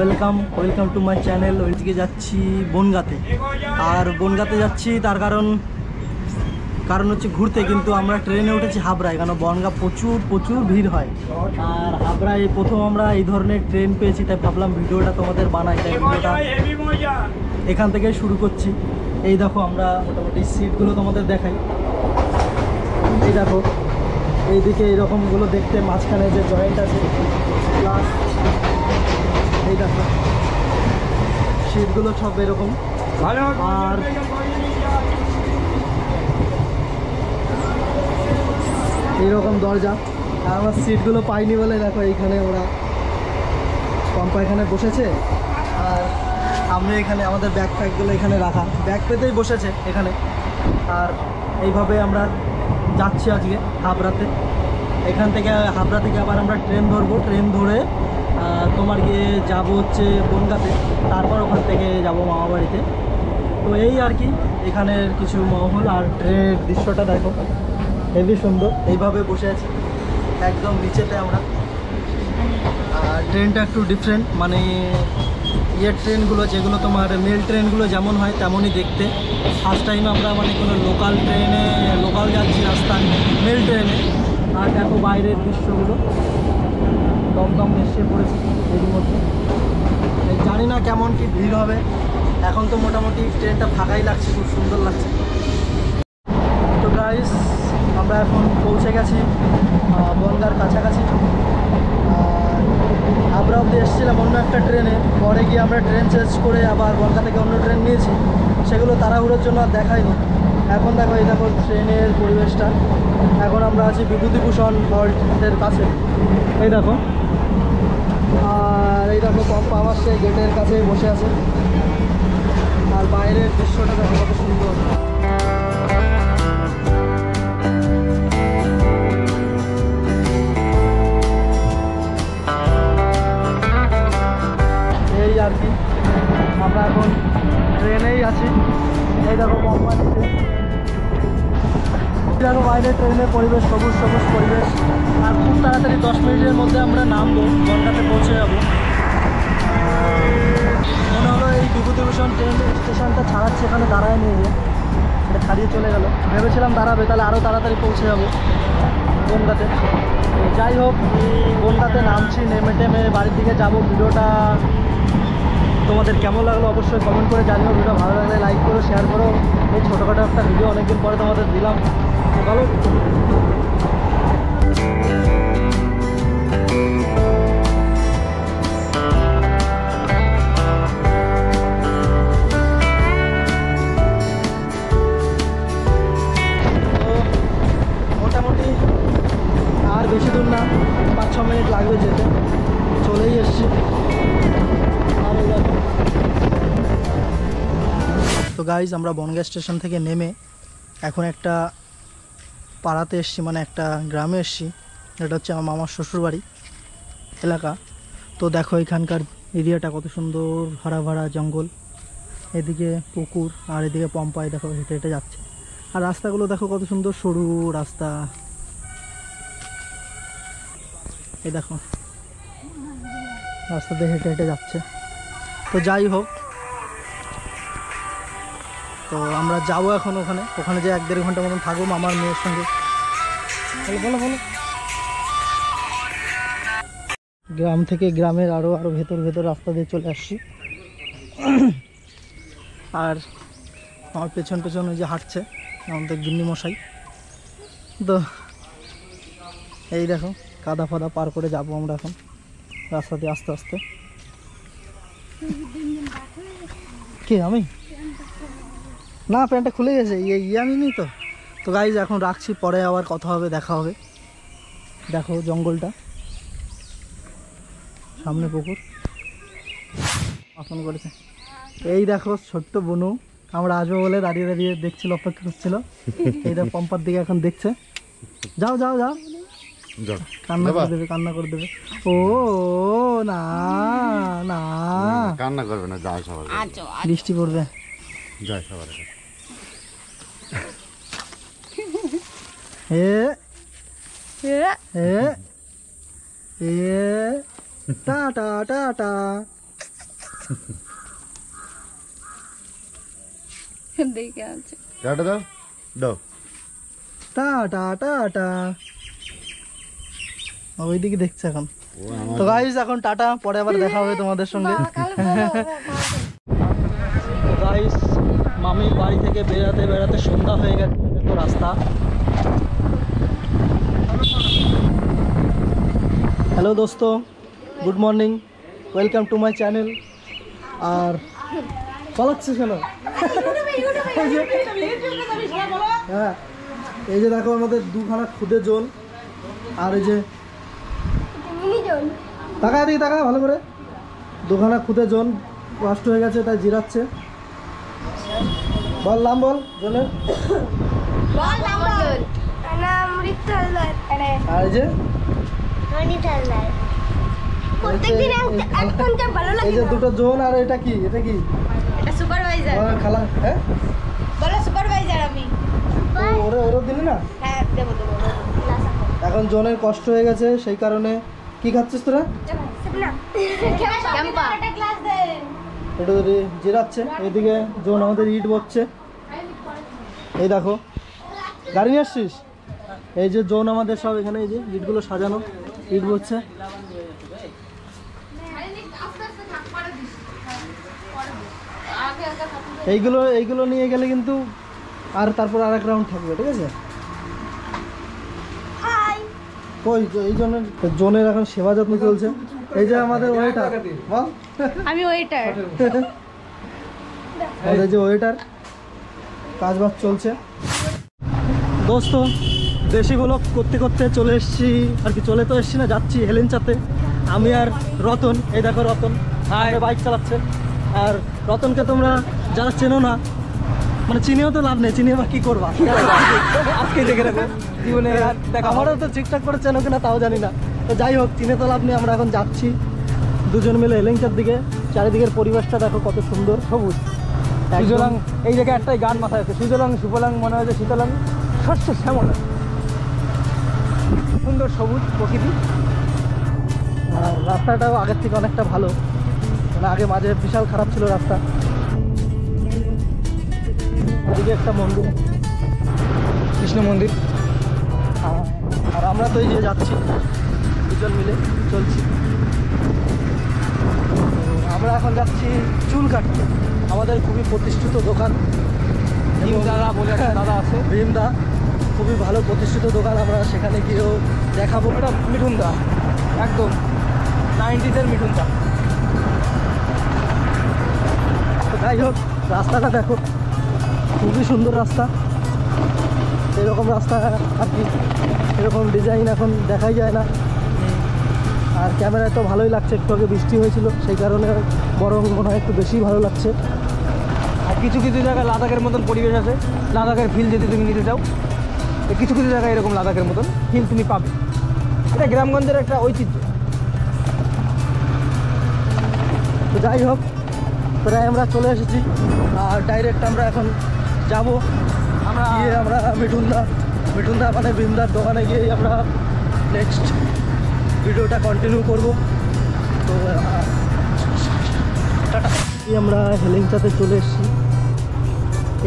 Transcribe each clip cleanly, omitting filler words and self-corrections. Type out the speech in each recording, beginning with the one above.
Welcome to my channel. ওইদিকে যাচ্ছি বনগাঁতে, আর বনগাঁতে যাচ্ছি তার কারণ হচ্ছে ঘুরতে, কিন্তু আমরা ট্রেনে উঠেছি হাবড়ায়, কারণ বনগাঁ প্রচুর ভিড় হয়। আর হাবড়ায় প্রথম আমরা এই ধরনের ট্রেন পেয়েছি, তাই ভাবলাম ভিডিওটা তোমাদের বানাই, তাই ভিডিওটা এখান থেকে শুরু করছি। এই দেখো আমরা মোটামুটি সিটগুলো তোমাদের দেখাই। এই দেখো এইদিকে এইরকমগুলো দেখতে, মাঝখানে যে জয়েন্ট আছে, প্লাস এই দেখো সিটগুলো সব এরকম। আর এইরকম দরজা। আর আমার সিটগুলো পাইনি বলে দেখো এইখানে ওরা পম্পা এখানে বসেছে, আর আমরা এখানে আমাদের ব্যাগ ফ্যাগগুলো এখানে রাখা, ব্যাগ পেতেই বসেছে এখানে। আর এইভাবে আমরা যাচ্ছি আজকে হাবড়াতে। এখান থেকে হাবড়া থেকে আবার আমরা ট্রেন ধরবো, ট্রেন ধরে তোমার গিয়ে যাব হচ্ছে বনগাঁতে, তারপর ওখান থেকে যাব মামাবাড়িতে। তো এই আর কি এখানের কিছু মহল। আর ট্রেনের দৃশ্যটা দেখো হেবি সুন্দর। এইভাবে বসে আছি একদম নিচেতে আমরা। আর ট্রেনটা একটু ডিফারেন্ট, মানে ট্রেনগুলো যেগুলো তোমার মেল ট্রেনগুলো যেমন হয় তেমনই দেখতে। ফার্স্ট টাইম আমরা মানে কোনো লোকাল যাচ্ছি রাস্তায় মেল ট্রেনে। আর দেখো বাইরের দৃশ্যগুলো দমদম এসে পড়েছে এর মধ্যে। জানি না কেমন কি ভিড় হবে, এখন তো মোটামুটি ট্রেনটা ফাঁকাই লাগছে, খুব সুন্দর লাগছে। তো গাইস আমরা এখন পৌঁছে গেছি বনগাঁর কাছাকাছি। হাবড়া অব্দি এসেছিলাম অন্য একটা ট্রেনে, পরে গিয়ে আমরা ট্রেন চেঞ্জ করে আবার বনগাঁ থেকে অন্য ট্রেন নিয়েছি, সেগুলো তাড়াহুড়োর জন্য আর দেখাইনি। এখন দেখো এই দেখো ট্রেনের পরিবেশটা। এখন আমরা আছি বিভূতিভূষণ হল্টের কাছে, এই দেখো। আর এই দেখো পম্পা আমার সেই গেটের কাছে বসে আছে। আর বাইরের দৃশ্যটা দেখো কত সুন্দর। এই আর কি আমরা এখন ট্রেনেই আছি। এই দেখো পম্পা নিচে, দেখো বাইরে ট্রেনের পরিবেশ, সবুজ পরিবেশ। আর খুব তাড়াতাড়ি 10 মিনিটের মধ্যে আমরা নামবো, বনগাঁতে পৌঁছে যাবো। মনে হলো এই বিভূতিভূষণ ট্রেন স্টেশনটা ছাড়াচ্ছে, এখানে দাঁড়ায় নিয়ে গিয়ে এটা ছাড়িয়ে চলে গেল। ভেবেছিলাম দাঁড়াবে, তাহলে আরও তাড়াতাড়ি পৌঁছে যাবো বনগাঁতে। যাই হোক বনগাঁতে নামছি, নেমে বাড়ির দিকে যাবো। ভিডিওটা তোমাদের কেমন লাগলো অবশ্যই কমেন্ট করে জানিও। ভিডিও ভালো লাগলে লাইক করো, শেয়ার করো। এই ছোটোখাটো একটা ভিডিও অনেকদিন পরে তোমাদের দিলাম। ভালো মোটামুটি আর বেশি দূর না, 5-6 মিনিট লাগবে যেতে, চলেই এসছি। তো গাইজ আমরা বনগাঁ স্টেশন থেকে নেমে এখন একটা পাড়াতে এসছি, মানে একটা গ্রামে এসছি। এটা হচ্ছে আমার মামার শ্বশুরবাড়ি এলাকা। তো দেখো এখানকার এরিয়াটা কত সুন্দর, ভরা জঙ্গল, এদিকে পুকুর আর এদিকে পম্পায় দেখো হেঁটে হেঁটে যাচ্ছে। আর রাস্তাগুলো দেখো কত সুন্দর, সরু রাস্তা। এই দেখো রাস্তাতে হেঁটে হেঁটে যাচ্ছে। তো যাই হোক, তো আমরা যাবো এখন ওখানে যে 1-1.5 ঘন্টা মতন থাকবো মামার মেয়ের সঙ্গে। বলো গ্রাম থেকে গ্রামের আরো ভেতর রাস্তা দিয়ে চলে আসছি। আর আমার পেছন ওই যে হাঁটছে আমাদের গিন্নি মশাই। তো এই দেখো কাদা ফাদা পার করে যাবো আমরা এখন রাস্তা দিয়ে আস্তে আস্তে। কে আমি না, প্যান্টটা খুলে গেছে, আমি নি তো। তো গাইজ এখন রাখছি, পরে আবার কথা হবে, দেখা হবে। দেখো জঙ্গলটা, সামনে পুকুর আপন করেছে। এই দেখো ছোট্ট বনু, আমরা আসবো বলে দাঁড়িয়ে দেখছিল, অপেক্ষা করছিল। এই দেখো পম্পার দিকে এখন দেখছে। যাও কান্না করে দেবে। ও না কান্না করবে না, যাও সবার বৃষ্টি পড়বে, যাই সবার। টাটা দেখে আছে টাটা দাও দাও। Tata tata. ওইদিকে দেখছে এখন। ও আমার তো গাইস এখন টাটা, পরে আবার দেখা হবে তোমাদের সঙ্গে। তো গাইস মামির বাড়ি থেকে বেড়াতে বেড়াতে সন্ধ্যা হয়ে গেছে, তো রাস্তা। হ্যালো দোস্ত, good morning, welcome to my channel. আর পালাচ্ছিস কেন? হ্যাঁ, এই যে দেখো আমাদের দুখানা খুদে জোন, আর এই যে টাকা দিই, টাকা ভালো করে, দুখানা খুদে জোন নষ্ট হয়ে গেছে, তাই জিরাচ্ছে। বল নাম বল জোনের। আর এই যে এই যে দুটো জোন, আর এটা কি, এটা কি সুপারভাইজার খালা? হ্যাঁ বলো সুপারভাইজার আমি। ওরে ওরে দিলি না। হ্যাঁ দেবো দেবো। এখন জোনের কষ্ট হয়ে গেছে, সেই কারণে কি খাচ্ছিস তোরা? একটু জিরাচ্ছে। এইদিকে জোন আমাদের ইট বচ্ছে, এই দেখো গাড়ি নিয়ে আসছিস। এই যে জোন আমাদের সব এখানে, এই যে ইটগুলো সাজানো, ইট বচ্ছে। এইগুলো নিয়ে গেলে কিন্তু আর তারপর আর এক রাউন্ড থাকবে, ঠিক আছে? কই এই জোনের এখন সেবা যত্ন চলছে। এই যে আমাদের ওয়েটার, বল। আমি ওয়েটার। আমাদের যে ওয়েটার, কাজ বাজ চলছে। দোস্ত দেশি ব্লগ করতে করতে চলে এসেছি, আর কি চলে তো এসেছি না, যাচ্ছি হেলেঞ্চাতে। আমি আর রতন, এই দেখো রতন বাইক চালাচ্ছে। আর রতনকে তোমরা যারা চেনো না, মানে চিনিও তো লাভ নেই, চিনিয়ে বা কি করবা, আজকে দেখে রাখো জীবনে। আমারও তো ঠিকঠাক করে চেনো কিনা তাও জানি না। তো যাই হোক, চিনে তো লাভ নেই। আমরা এখন যাচ্ছি দুজন মিলে হেলেঞ্চার দিকে। চারিদিকের পরিবেশটা দেখো কত সুন্দর, সবুজ। সুজলাং, এই জায়গায় একটাই গান মাথায় আছে, সুজলাং সুফলাং মনে হয় যে শীতলাং শস্য শ্যামলা, সুন্দর সবুজ প্রকৃতি। আর রাস্তাটাও আগের থেকে অনেকটা ভালো, মানে আগে মাঝে বিশাল খারাপ ছিল রাস্তা। ওদিকে একটা মন্দির, কৃষ্ণ মন্দির। আর আমরা তো এই যে যাচ্ছি দুজন মিলে চলছি। আমরা এখন যাচ্ছি চুল কাটতে, আমাদের খুবই প্রতিষ্ঠিত দোকান ভীমদা বলে একটা দাদা আছে, ভীমদা খুবই ভালো প্রতিষ্ঠিত দোকান। আমরা সেখানে গিয়েও দেখাবো। এটা মিঠুনদা, একদম 90s-এর মিঠুনদা। তো যাই হোক, রাস্তাটা দেখো খুবই সুন্দর রাস্তা। এরকম রাস্তা আর কি, এরকম ডিজাইন এখন দেখাই যায় না। আর ক্যামেরায় তো ভালোই লাগছে, একটু আগে বৃষ্টি হয়েছিল সেই কারণে বরং মনে হয় একটু বেশি ভালো লাগছে। আর কিছু কিছু জায়গায় লাদাখের মতন পরিবেশ আছে, লাদাখের ফিল যদি তুমি নিতে চাও, কিছু কিছু জায়গায় এরকম লাদাখের মতন ফিল তুমি পাবে। এটা গ্রামগঞ্জের একটা ঐতিহ্য। তো যাই হোক, প্রায় আমরা চলে এসেছি। আর ডাইরেক্ট আমরা এখন যাব, আমরা মিঠুনদা মানে ভীমদার দোকানে গিয়েই আমরা নেক্সট ভিডিওটা কন্টিনিউ করব। তো টাটা। আমরা হেলেঞ্চাতে চলে এসেছি।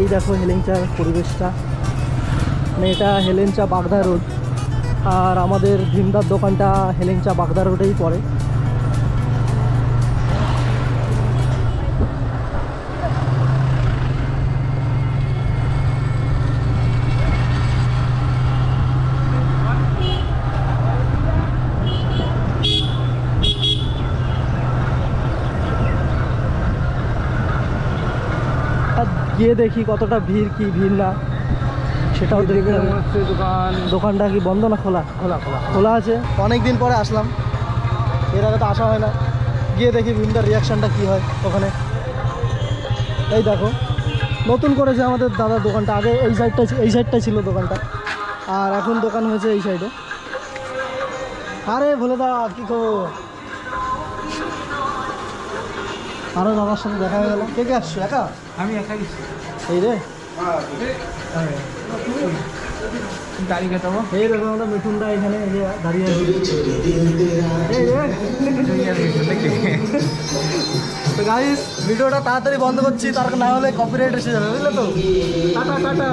এই দেখো হেলেঞ্চার পরিবেশটা, মানে এটা হেলেঞ্চা বাগদা রোড। আর আমাদের ভীমদার দোকানটা হেলেঞ্চা বাগদা রোডেই পড়ে। গিয়ে দেখি কতটা ভিড়, কি ভিড় না সেটাও দেখে। দোকানটা কি বন্ধ না খোলা? খোলা আছে। অনেক দিন পরে আসলাম, এর আগে তো আসা হয় না। গিয়ে দেখি ভীমদার রিয়াকশানটা কি হয় ওখানে। এই দেখো নতুন করেছে আমাদের দাদার দোকানটা। আগে এই সাইডটাই ছিল দোকানটা, আর এখন দোকান হয়েছে এই সাইডে। আরে ভোলে দা, কি খবর? আরও দাদার সাথে দেখা হয়ে গেল। কে কে আসছো? একা? আমি একাই। এই রে, গাড়ি কাটাবো। এই দেখো আমরা মিঠুনদা এখানে এই যে দাঁড়িয়ে আছি। তো গাইস ভিডিওটা তাড়াতাড়ি বন্ধ করছি, তার না হলে কপিরাইট এসে যাবে, বুঝলে তো। Tata tata.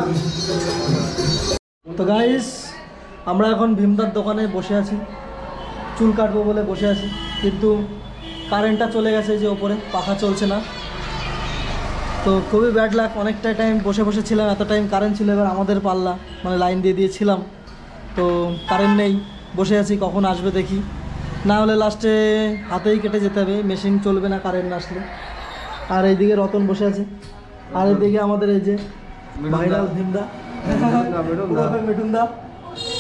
তো গাইস আমরা এখন ভীমদার দোকানে বসে আছি, চুল কাটবো বলে বসে আছি, কিন্তু কারেন্টটা চলে গেছে, যে ওপরে পাখা চলছে না। তো খুবই ব্যাড লাক, অনেকটা টাইম বসে বসে ছিলাম, এত টাইম কারেন্ট ছিল, এবার আমাদের পাল্লা, মানে লাইন দিয়ে দিয়েছিলাম, তো কারেন্ট নেই, বসে আছি কখন আসবে দেখি, না হলে লাস্টে হাতেই কেটে যেতে হবে, মেশিন চলবে না কারেন্ট না আসলে। আর এইদিকে রতন বসে আছে, আর এইদিকে আমাদের এই যে ভাইরাল ভীমদা, মিঠুনদা।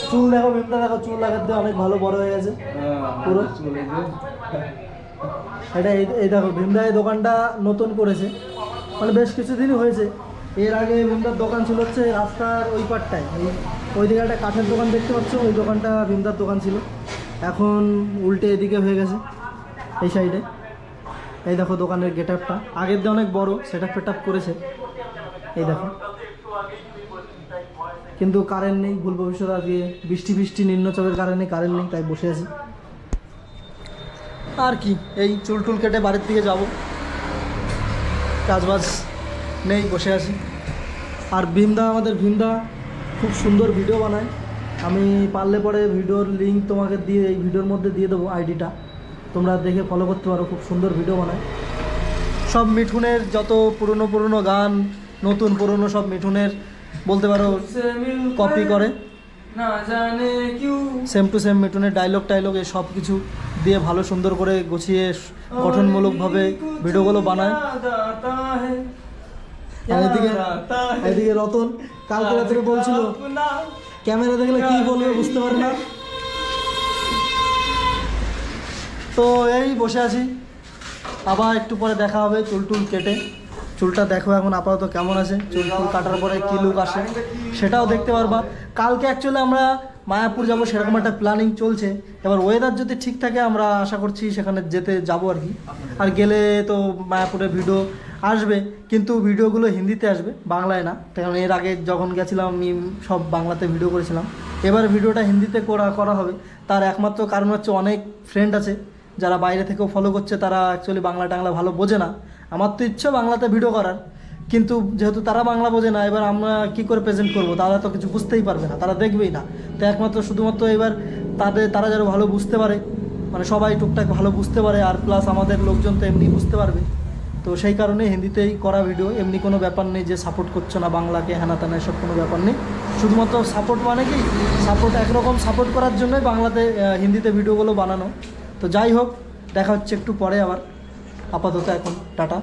চুল দেখো ভীমদা, দেখো চুল লাগাতে অনেক ভালো বড় হয়ে গেছে পুরো। এটা এই দেখো ভীমদা এই দোকানটা নতুন করেছে, মানে বেশ কিছুদিনই হয়েছে। এর আগে ভীমদার দোকান ছিল হচ্ছে রাস্তার ওই পারটায়, ওই দিকে একটা কাঠের দোকান দেখতে পাচ্ছ, ওই দোকানটা ভীমদার দোকান ছিল, এখন উল্টে এদিকে হয়ে গেছে এই সাইডে। এই দেখো দোকানের গেট আপটা আগের দিয়ে অনেক বড়, সেট আপ করেছে, এই দেখো। কিন্তু কারেন্ট নেই, ভুল ভবিষ্যৎ, আজকে বৃষ্টি নিম্নচাপের কারণে কারেন্ট নেই, তাই বসে আছি। আর কি, এই চুল টুল কেটে বাড়ির দিকে যাব, কাজবাজ নেই, বসে আছি। আর আমাদের ভীমদা খুব সুন্দর ভিডিও বানায়, আমি পারলে পরে ভিডিওর লিঙ্ক তোমাকে দিয়ে এই ভিডিওর মধ্যে দিয়ে দেবো, আইডিটা তোমরা দেখে ফলো করতে পারো, খুব সুন্দর ভিডিও বানায়। সব মিঠুনের যত পুরনো গান, নতুন পুরনো সব মিঠুনের বলতে পারো কপি করে, সেম টু সেম মিঠুনের ডায়লগ এই সব কিছু দিয়ে ভালো সুন্দর করে গুছিয়ে গঠনমূলকভাবে ভিডিওগুলো বানায়। এদিকে রতন কালকে রাত্রে বলছিল ক্যামেরা দেখলে কি বলবে বুঝতে পারে না, তো এই বসে আছি, আবার একটু পরে দেখা হবে চুল টুল কেটে। চুলটা দেখো এখন আপাতত কেমন আছে, চুল টুল কাটার পরে কী লুক আসে সেটাও দেখতে পারবা। কালকে অ্যাকচুয়ালি আমরা মায়াপুর যাব সেরকম একটা প্ল্যানিং চলছে, এবার ওয়েদার যদি ঠিক থাকে আমরা আশা করছি সেখানে যেতে যাবো আর কি। আর গেলে তো মায়াপুরে ভিডিও আসবে, কিন্তু ভিডিওগুলো হিন্দিতে আসবে, বাংলায় না, কারণ এর আগে যখন গেছিলাম আমি সব বাংলাতে ভিডিও করেছিলাম, এবার ভিডিওটা হিন্দিতে করা হবে। তার একমাত্র কারণ হচ্ছে অনেক ফ্রেন্ড আছে যারা বাইরে থেকেও ফলো করছে, তারা অ্যাকচুয়ালি বাংলা টাংলা ভালো বোঝে না। আমার তো ইচ্ছা বাংলাতে ভিডিও করার, কিন্তু যেহেতু তারা বাংলা বোঝে না, এবার আমরা কী করে প্রেজেন্ট করব, তারা তো কিছু বুঝতেই পারবে না, তারা দেখবেই না। তো একমাত্র শুধুমাত্র এবার তারা যেন ভালো বুঝতে পারে, মানে সবাই টুকটাক ভালো বুঝতে পারে, আর প্লাস আমাদের লোকজন তো এমনি বুঝতে পারবে, তো সেই কারণে হিন্দিতেই করা ভিডিও। এমনি কোনো ব্যাপার নেই যে সাপোর্ট করছো না বাংলাকে, হ্যানা ত্যানা, এসব কোনো ব্যাপার নেই। শুধুমাত্র সাপোর্ট মানে কি, সাপোর্ট একরকম সাপোর্ট করার জন্যই বাংলাতে হিন্দিতে ভিডিওগুলো বানানো। তো যাই হোক, দেখা হচ্ছে একটু পরে আবার, আপাতত এখন টাটা।